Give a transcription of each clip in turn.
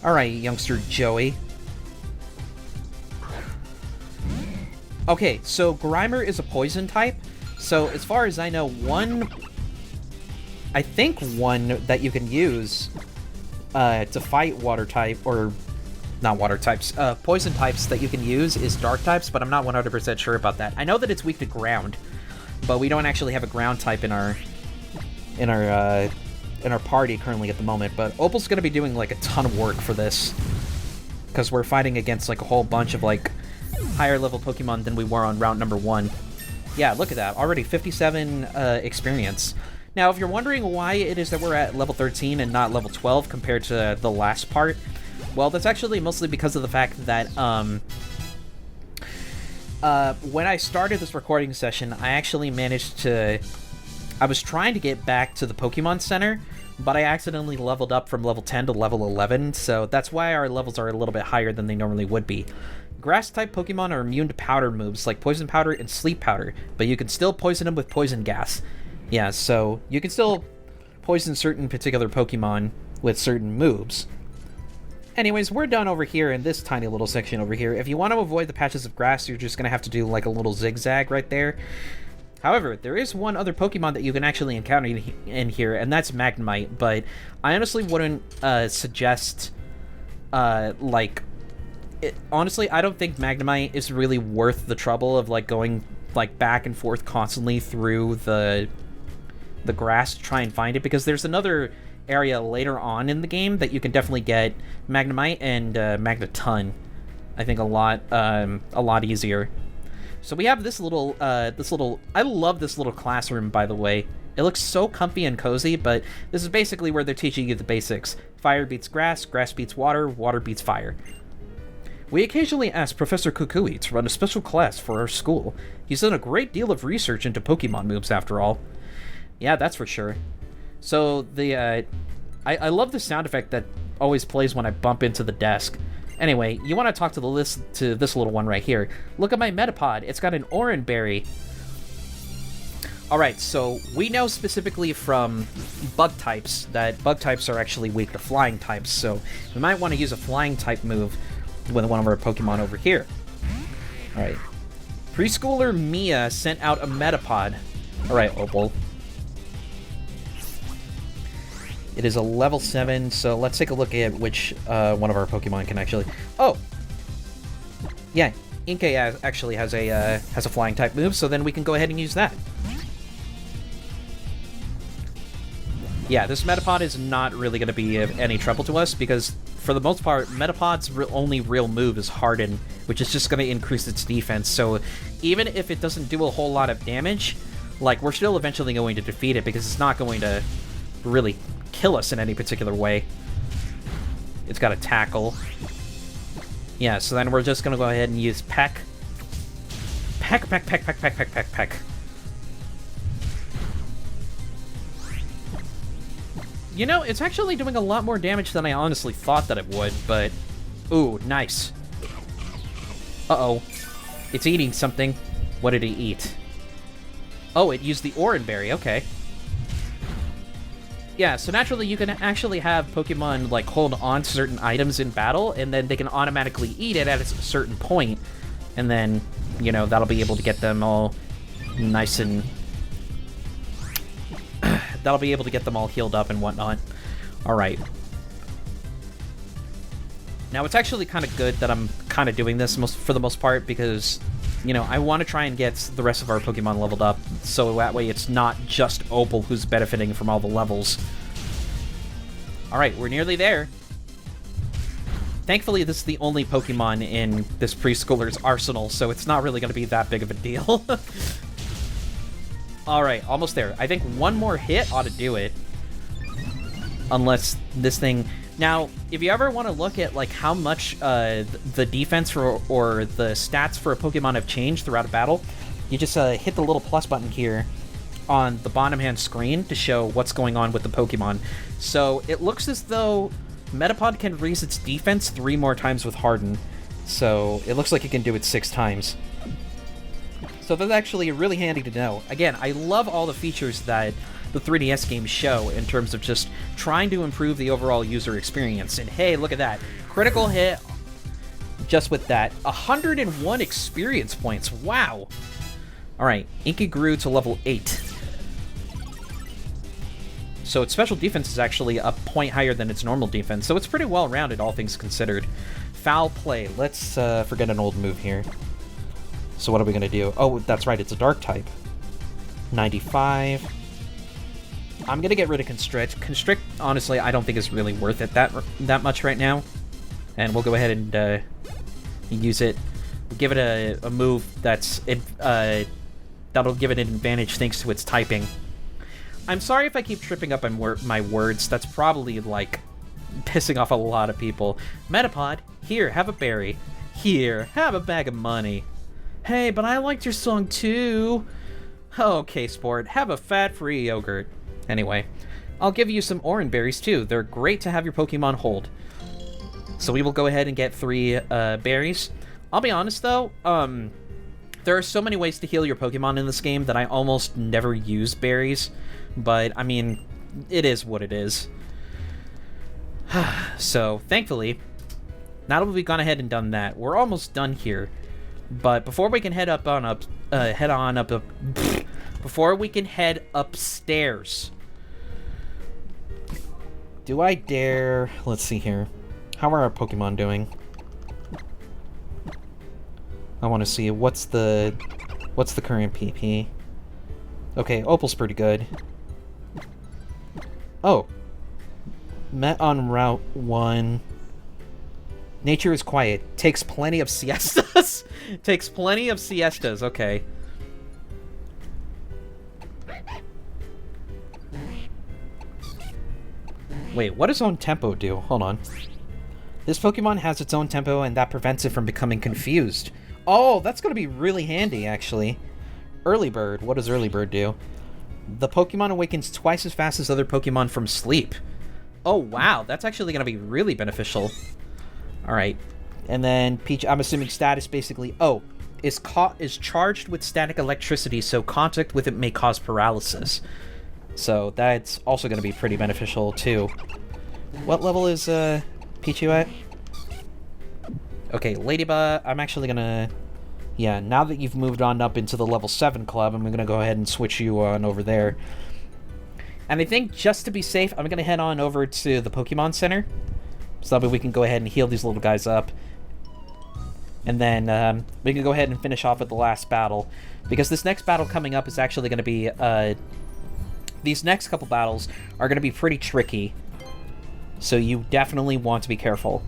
Alright, youngster Joey. Okay, so Grimer is a poison type. So as far as I know, I think one that you can use to fight water type, or not water types, poison types that you can use is dark types, but I'm not 100% sure about that. I know that it's weak to ground, but we don't actually have a ground type in our party currently at the moment. But Opal's gonna be doing like a ton of work for this, because we're fighting against like a whole bunch of like higher level Pokemon than we were on route number 1. Yeah, look at that, already 57 experience. Now, if you're wondering why it is that we're at level 13 and not level 12 compared to the last part, well, that's actually mostly because of the fact that when I started this recording session, I actually managed to... I was trying to get back to the Pokemon Center, but I accidentally leveled up from level 10 to level 11, so that's why our levels are a little bit higher than they normally would be. Grass-type Pokemon are immune to powder moves like Poison Powder and Sleep Powder, but you can still poison them with Poison Gas. Yeah, so you can still poison certain particular Pokemon with certain moves. Anyways, we're done over here in this tiny little section over here. If you want to avoid the patches of grass, you're just going to have to do like a little zigzag right there. However, there is one other Pokemon that you can actually encounter in here, and that's Magnemite, but I honestly wouldn't suggest, honestly, I don't think Magnemite is really worth the trouble of, like, going, like, back and forth constantly through the grass to try and find it, because there's another area later on in the game that you can definitely get Magnemite and Magneton, I think, a lot easier. So we have this little, I love this little classroom, by the way. It looks so comfy and cozy, but this is basically where they're teaching you the basics. Fire beats grass, grass beats water, water beats fire. We occasionally ask Professor Kukui to run a special class for our school. He's done a great deal of research into Pokemon moves, after all. Yeah, that's for sure. So, I love the sound effect that always plays when I bump into the desk. Anyway, you want to talk to this little one right here. Look at my Metapod. It's got an Oran Berry. Alright, so we know specifically from bug types that bug types are actually weak to flying types, so we might want to use a flying type move with one of our Pokemon over here. Alright. Preschooler Mia sent out a Metapod. Alright, Opal. It is a level 7, so let's take a look at which one of our Pokemon can actually... Oh! Yeah, Inkay actually has a flying type move, so then we can go ahead and use that. Yeah, this Metapod is not really going to be of any trouble to us, because for the most part, Metapod's only real move is Harden, which is just going to increase its defense, so even if it doesn't do a whole lot of damage, like, we're still eventually going to defeat it, because it's not going to really kill us in any particular way. It's got a tackle. Yeah, so then we're just going to go ahead and use Peck. Peck, peck, peck, peck, peck, peck, peck, peck. You know, it's actually doing a lot more damage than I honestly thought that it would, but... Ooh, nice. Uh-oh. It's eating something. What did it eat? Oh, it used the Oran Berry, okay. Yeah, so naturally you can actually have Pokemon, like, hold on to certain items in battle, and then they can automatically eat it at a certain point, and then, you know, that'll be able to get them all nice and... that'll be able to get them all healed up and whatnot. Alright. Now, it's actually kind of good that I'm kind of doing this for the most part, because, you know, I want to try and get the rest of our Pokemon leveled up, so that way it's not just Opal who's benefiting from all the levels. Alright, we're nearly there. Thankfully, this is the only Pokemon in this preschooler's arsenal, so it's not really going to be that big of a deal. Alright, almost there. I think one more hit ought to do it. Unless this thing... Now, if you ever want to look at, like, how much the defense or the stats for a Pokemon have changed throughout a battle, you just hit the little plus button here on the bottom-hand screen to show what's going on with the Pokemon. So, it looks as though Metapod can raise its defense 3 more times with Harden. So, it looks like it can do it 6 times. So that's actually really handy to know. Again, I love all the features that the 3DS games show in terms of just trying to improve the overall user experience. And hey, look at that. Critical hit just with that. 101 experience points. Wow. Alright, Inky grew to level 8. So its special defense is actually a point higher than its normal defense, so it's pretty well-rounded, all things considered. Foul play. Let's forget an old move here. So what are we going to do? Oh, that's right, it's a dark type. 95. I'm going to get rid of Constrict. Constrict, honestly, I don't think is really worth it that much right now. And we'll go ahead and use it. We'll give it a move that's that'll give it an advantage thanks to its typing. I'm sorry if I keep tripping up on my words. That's probably, like, pissing off a lot of people. Metapod, here, have a berry. Here, have a bag of money. Hey, but I liked your song too. Okay, sport, have a fat-free yogurt. Anyway, I'll give you some orange berries too. They're great to have your Pokemon hold. So we will go ahead and get 3 berries. I'll be honest, though, there are so many ways to heal your Pokemon in this game that I almost never use berries. But, I mean, it is what it is. So, thankfully, now that we've gone ahead and done that, we're almost done here. But before we can head before we can head upstairs, do I dare? Let's see here. How are our Pokemon doing? I want to see what's the current PP. Okay, Opal's pretty good. Oh. Met on Route 1. Nature is quiet. Takes plenty of siestas? Takes plenty of siestas, okay. Wait, what does own tempo do? Hold on. This Pokemon has its own tempo, and that prevents it from becoming confused. Oh, that's going to be really handy, actually. Early Bird. What does Early Bird do? The Pokemon awakens twice as fast as other Pokemon from sleep. Oh, wow. That's actually going to be really beneficial. Alright. And then Peach, I'm assuming status basically... Oh, is charged with static electricity, so contact with it may cause paralysis. So that's also going to be pretty beneficial, too. What level is Pichu at? Okay, Ladybug, I'm actually going to... Yeah, now that you've moved on up into the level 7 club, I'm going to go ahead and switch you on over there. And I think, just to be safe, I'm going to head on over to the Pokemon Center. So that way we can go ahead and heal these little guys up. And then we can go ahead and finish off with the last battle. Because this next battle coming up is actually going to be... these next couple battles are going to be pretty tricky. So you definitely want to be careful.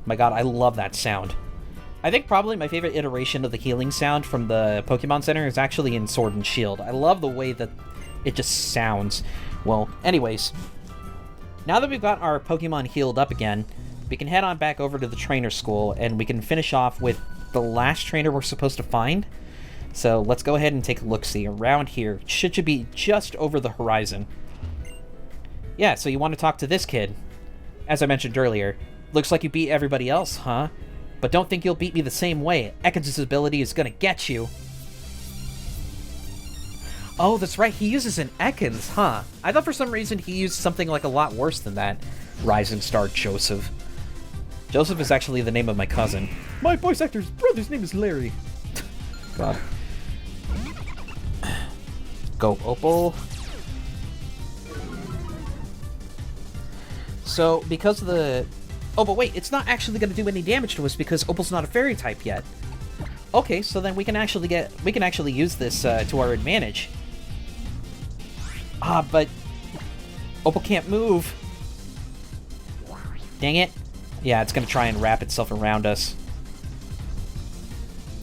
My god, I love that sound. I think probably my favorite iteration of the healing sound from the Pokemon Center is actually in Sword and Shield. I love the way that it just sounds. Well, anyways, now that we've got our Pokemon healed up again, we can head on back over to the trainer school, and we can finish off with the last trainer we're supposed to find. So let's go ahead and take a look-see. Around here, should be just over the horizon. Yeah, so you want to talk to this kid. As I mentioned earlier, looks like you beat everybody else, huh? But don't think you'll beat me the same way. Ekans' ability is gonna get you. Oh, that's right, he uses an Ekans, huh? I thought for some reason he used something like a lot worse than that. Rising Star Joseph. Joseph is actually the name of my cousin. My voice actor's brother's name is Larry. God. Go, Opal. So, because of the... Oh, but wait, it's not actually going to do any damage to us because Opal's not a fairy type yet. Okay, so then we can actually use this to our advantage. Ah, but Opal can't move. Dang it. Yeah, it's going to try and wrap itself around us.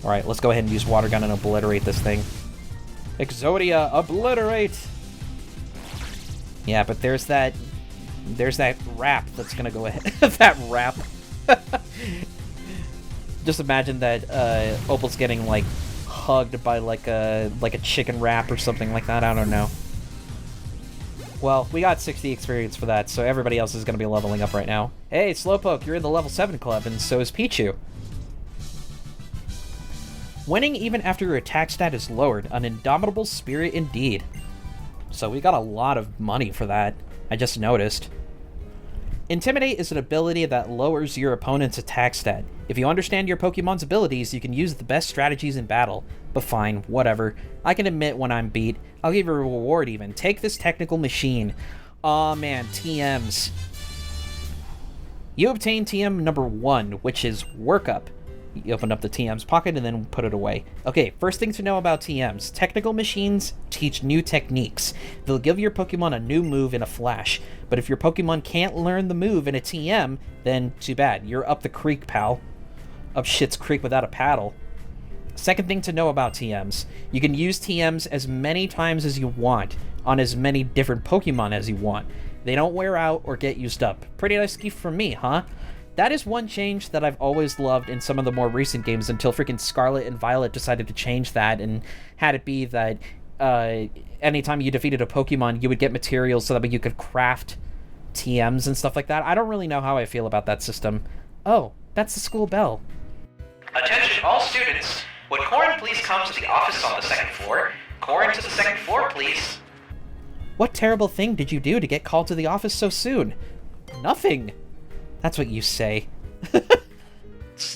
Alright, let's go ahead and use Water Gun and obliterate this thing. Exodia, obliterate! Yeah, but there's that wrap that's gonna go ahead. That wrap. Just imagine that Opal's getting like hugged by like a chicken wrap or something like that. I don't know. Well, we got 60 experience for that, so everybody else is gonna be leveling up right now. Hey, Slowpoke, you're in the level 7 club, and so is Pichu. Winning even after your attack stat is lowered. An indomitable spirit indeed. So we got a lot of money for that. I just noticed. Intimidate is an ability that lowers your opponent's attack stat. If you understand your Pokemon's abilities, you can use the best strategies in battle. But fine, whatever. I can admit when I'm beat. I'll give you a reward even. Take this technical machine. Aw man, TMs. You obtain TM number 1, which is Workup. You open up the TM's pocket and then put it away. Okay, first thing to know about TMs. Technical machines teach new techniques. They'll give your Pokemon a new move in a flash. But if your Pokemon can't learn the move in a TM, then too bad. You're up the creek, pal. Up shit's creek without a paddle. Second thing to know about TMs. You can use TMs as many times as you want, on as many different Pokemon as you want. They don't wear out or get used up. Pretty nice gift from me, huh? That is one change that I've always loved in some of the more recent games until freaking Scarlet and Violet decided to change that and had it be that anytime you defeated a Pokemon, you would get materials so that you could craft TMs and stuff like that. I don't really know how I feel about that system. Oh, that's the school bell. Attention all students. Would Corin please come to the office on the second floor? Corin to the second floor, please. What terrible thing did you do to get called to the office so soon? Nothing. That's what you say.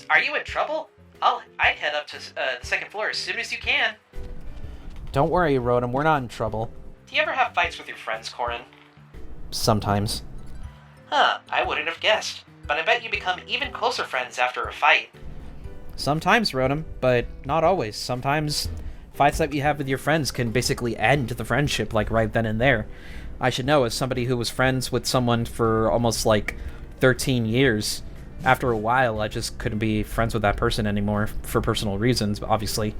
Are you in trouble? I'd head up to the second floor as soon as you can. Don't worry, Rotom, we're not in trouble. Do you ever have fights with your friends, Corin? Sometimes. Huh, I wouldn't have guessed. But I bet you become even closer friends after a fight. Sometimes, Rotom, but not always. Sometimes fights that you have with your friends can basically end the friendship, like right then and there. I should know, as somebody who was friends with someone for almost like 13 years, after a while I just couldn't be friends with that person anymore for personal reasons, obviously.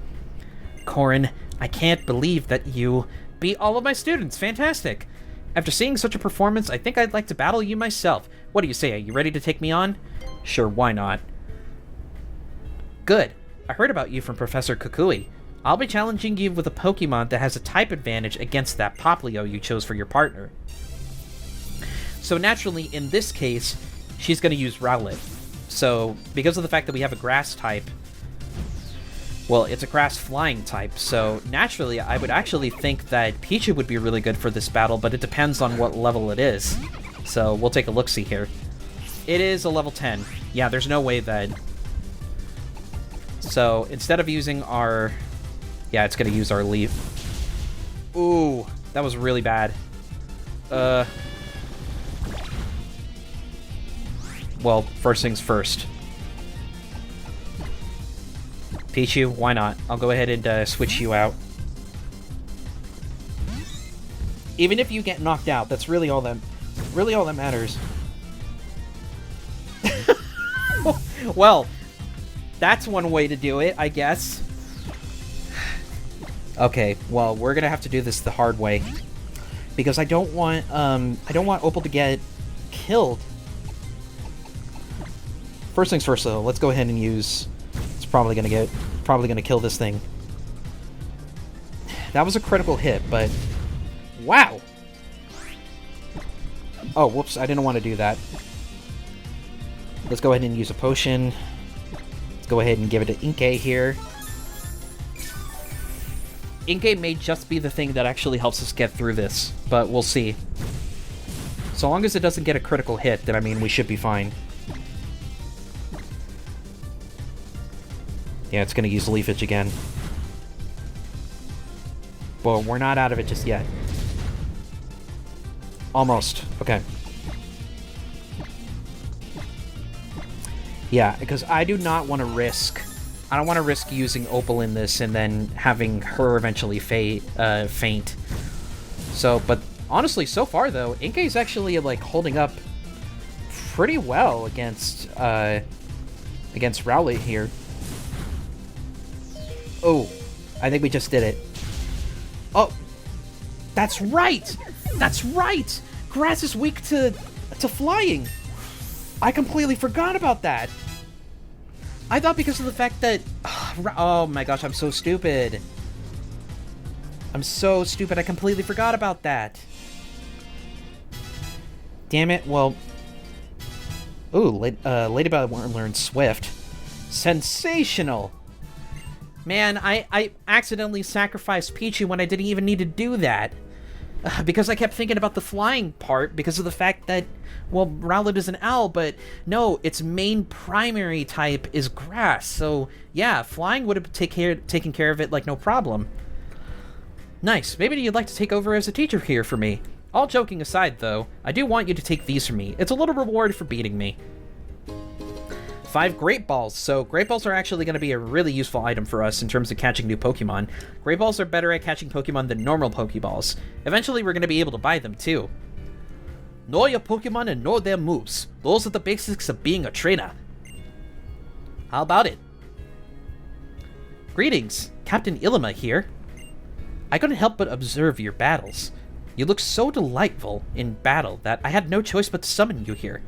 Corin, I can't believe that you beat all of my students. Fantastic. After seeing such a performance, I think I'd like to battle you myself. What do you say? Are you ready to take me on? Sure, why not? Good. I heard about you from Professor Kukui. I'll be challenging you with a Pokemon that has a type advantage against that Poplio you chose for your partner. So naturally, in this case, she's going to use Rowlet. So, because of the fact that we have a grass type, well, it's a grass flying type, so naturally I would actually think that Pichu would be really good for this battle, but it depends on what level it is. So, we'll take a look-see here. It is a level 10. Yeah, there's no way that... So, instead of using our... Yeah, it's going to use our Leaf. Ooh, that was really bad. Well, first things first. Pichu, why not? I'll go ahead and switch you out. Even if you get knocked out, that's really all that matters. Well, that's one way to do it, I guess. Okay, well, we're gonna have to do this the hard way because I don't want Opal to get killed. First things first, though. Let's go ahead and use. It's probably gonna kill this thing. That was a critical hit, but wow. Oh, whoops! I didn't want to do that. Let's go ahead and use a potion. Let's go ahead and give it to Inkay here. Inkay may just be the thing that actually helps us get through this, but we'll see. So long as it doesn't get a critical hit, then I mean we should be fine. Yeah, it's gonna use Leafage again. Well, we're not out of it just yet. Almost. Okay. Yeah, because I do not want to risk... I don't want to risk using Opal in this and then having her eventually faint. So, but honestly, so far though, Inkay's actually like holding up pretty well against Rowlet here. Oh, I think we just did it. Oh, that's right! That's right! Grass is weak to flying. I completely forgot about that. I thought because of the fact that... Oh my gosh, I'm so stupid. I'm so stupid, I completely forgot about that. Damn it, well... Ooh, Ladybug learned Swift. Sensational! Man, I accidentally sacrificed Pichu when I didn't even need to do that. Because I kept thinking about the flying part because of the fact that, well, Rowlet is an owl, but no, its main primary type is grass. So, yeah, flying would have taken care of it like no problem. Nice. Maybe you'd like to take over as a teacher here for me. All joking aside, though, I do want you to take these from me. It's a little reward for beating me. 5 Great Balls. So Great Balls are actually going to be a really useful item for us in terms of catching new Pokemon. Great Balls are better at catching Pokemon than normal Pokeballs. Eventually, we're going to be able to buy them, too. Know your Pokemon and know their moves. Those are the basics of being a trainer. How about it? Greetings, Captain Ilima here. I couldn't help but observe your battles. You look so delightful in battle that I had no choice but to summon you here.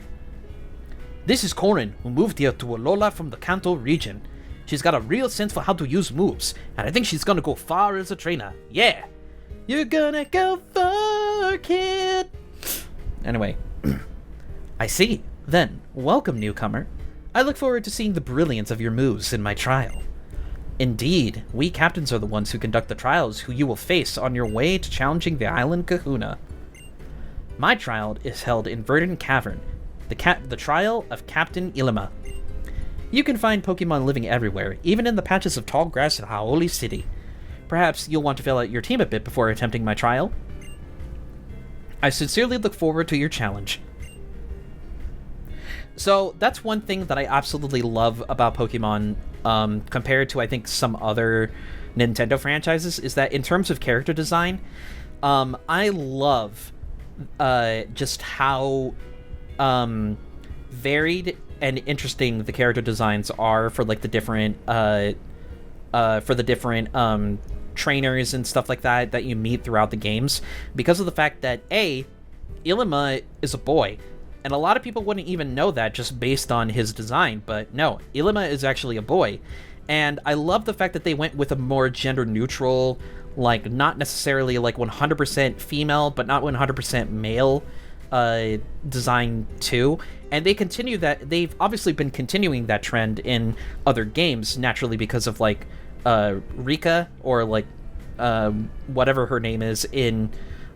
This is Corin, who moved here to Alola from the Kanto region. She's got a real sense for how to use moves, and I think she's gonna go far as a trainer. Yeah! You're gonna go far, kid! Anyway, I see. Then, welcome, newcomer. I look forward to seeing the brilliance of your moves in my trial. Indeed, we captains are the ones who conduct the trials who you will face on your way to challenging the Island Kahuna. My trial is held in Verdant Cavern, the trial of Captain Ilima. You can find Pokemon living everywhere, even in the patches of tall grass in Hau'oli City. Perhaps you'll want to fill out your team a bit before attempting my trial. I sincerely look forward to your challenge. So that's one thing that I absolutely love about Pokemon, compared to, I think, some other Nintendo franchises, is that in terms of character design, I love just how varied and interesting the character designs are for like the different trainers and stuff like that you meet throughout the games, because of the fact that Ilima is a boy, and a lot of people wouldn't even know that just based on his design, but no, Ilima is actually a boy. And I love the fact that they went with a more gender neutral, like not necessarily like 100% female but not 100% male design too, and they've obviously been continuing that trend in other games, naturally, because of like Rika, or like whatever her name is in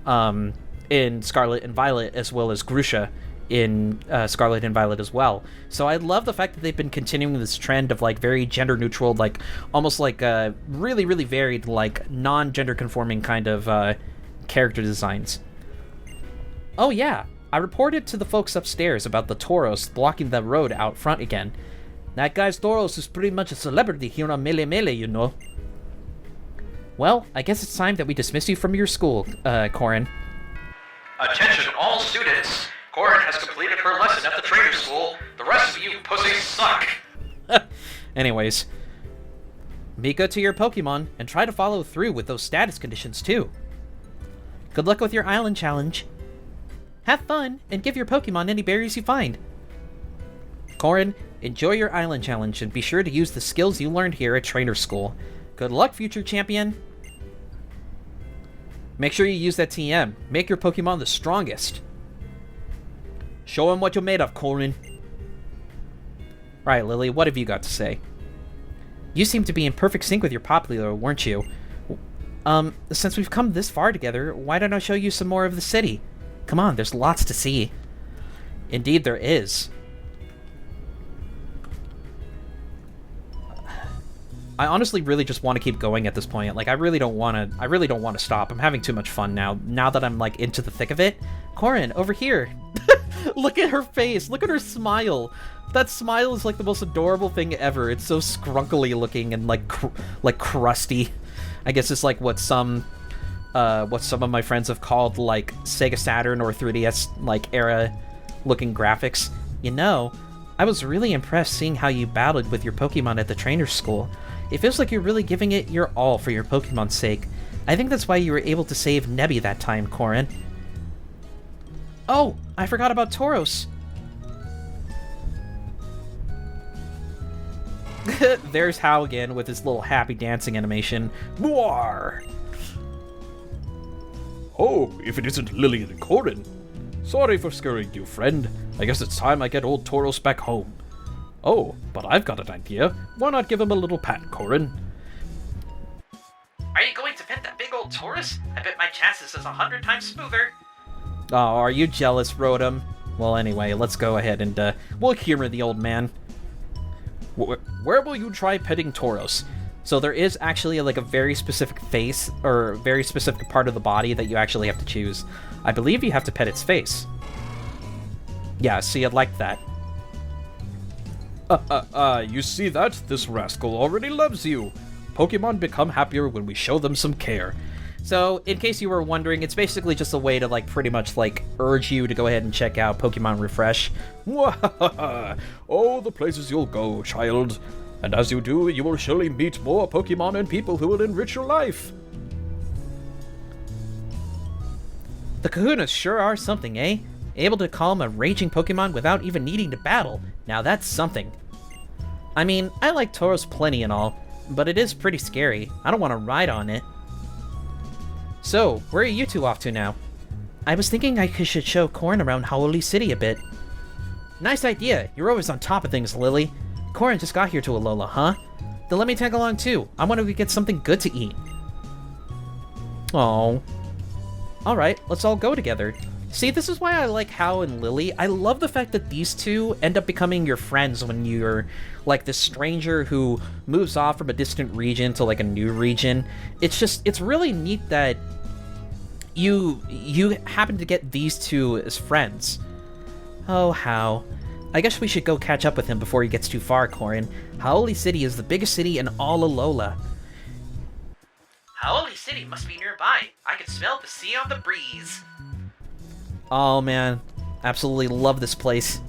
Scarlet and Violet, as well as Grusha in Scarlet and Violet as well. So I love the fact that they've been continuing this trend of like very gender neutral, like almost like really, really varied, like non-gender conforming kind of character designs. Oh yeah, I reported to the folks upstairs about the Tauros blocking the road out front again. That guy's Tauros is pretty much a celebrity here on Mele Mele, you know. Well, I guess it's time that we dismiss you from your school, Corin. Attention all students! Corin has completed her lesson at the trainer school. The rest of you pussies suck! Anyways, be good to your Pokemon, and try to follow through with those status conditions too. Good luck with your island challenge. Have fun, and give your Pokemon any berries you find. Corin, enjoy your island challenge, and be sure to use the skills you learned here at trainer school. Good luck, future champion! Make sure you use that TM. Make your Pokemon the strongest. Show him what you're made of, Corin. Right, Lily, what have you got to say? You seem to be in perfect sync with your Popular, weren't you? Since we've come this far together, why don't I show you some more of the city? Come on, there's lots to see. Indeed there is. I honestly really just want to keep going at this point. Like, I really don't want to stop. I'm having too much fun now that I'm, like, into the thick of it. Corin, over here. Look at her face. Look at her smile. That smile is, like, the most adorable thing ever. It's so scrunkily looking and, like crusty. I guess it's, like, what some of my friends have called, like, Sega Saturn or 3DS, like, era looking graphics. You know, I was really impressed seeing how you battled with your Pokemon at the trainer school. It feels like you're really giving it your all for your Pokemon's sake. I think that's why you were able to save Nebby that time, Corin. Oh, I forgot about Tauros. There's Hao again with his little happy dancing animation. Mwar! Oh, if it isn't Lily and Corin. Sorry for scaring you, friend. I guess it's time I get old Tauros back home. Oh, but I've got an idea. Why not give him a little pat, Corin? Are you going to pet that big old Taurus? I bet my chances is 100 times smoother. Oh, are you jealous, Rotom? Well, anyway, let's go ahead and we'll humor the old man. Where will you try petting Tauros? So there is actually like a very specific face or very specific part of the body that you actually have to choose. I believe you have to pet its face. Yeah, see, I'd like that. You see that? This rascal already loves you. Pokemon become happier when we show them some care. So, in case you were wondering, it's basically just a way to, like, pretty much, like, urge you to go ahead and check out Pokemon Refresh. Oh, the places you'll go, child. And as you do, you will surely meet more Pokemon and people who will enrich your life. The Kahunas sure are something, eh? Able to calm a raging Pokemon without even needing to battle. Now that's something. I mean, I like Tauros plenty and all, but it is pretty scary. I don't want to ride on it. So, where are you two off to now? I was thinking I should show Corrin around Howley City a bit. Nice idea. You're always on top of things, Lily. Corrin just got here to Alola, huh? Then let me tag along too. I want to get something good to eat. Oh. Alright, let's all go together. See, this is why I like Hau and Lily. I love the fact that these two end up becoming your friends when you're, like, this stranger who moves off from a distant region to, like, a new region. It's really neat that you happen to get these two as friends. Oh, Hau. I guess we should go catch up with him before he gets too far, Corrin. Howley City is the biggest city in all Alola. Howley City must be nearby. I can smell the sea on the breeze. Oh man, absolutely love this place.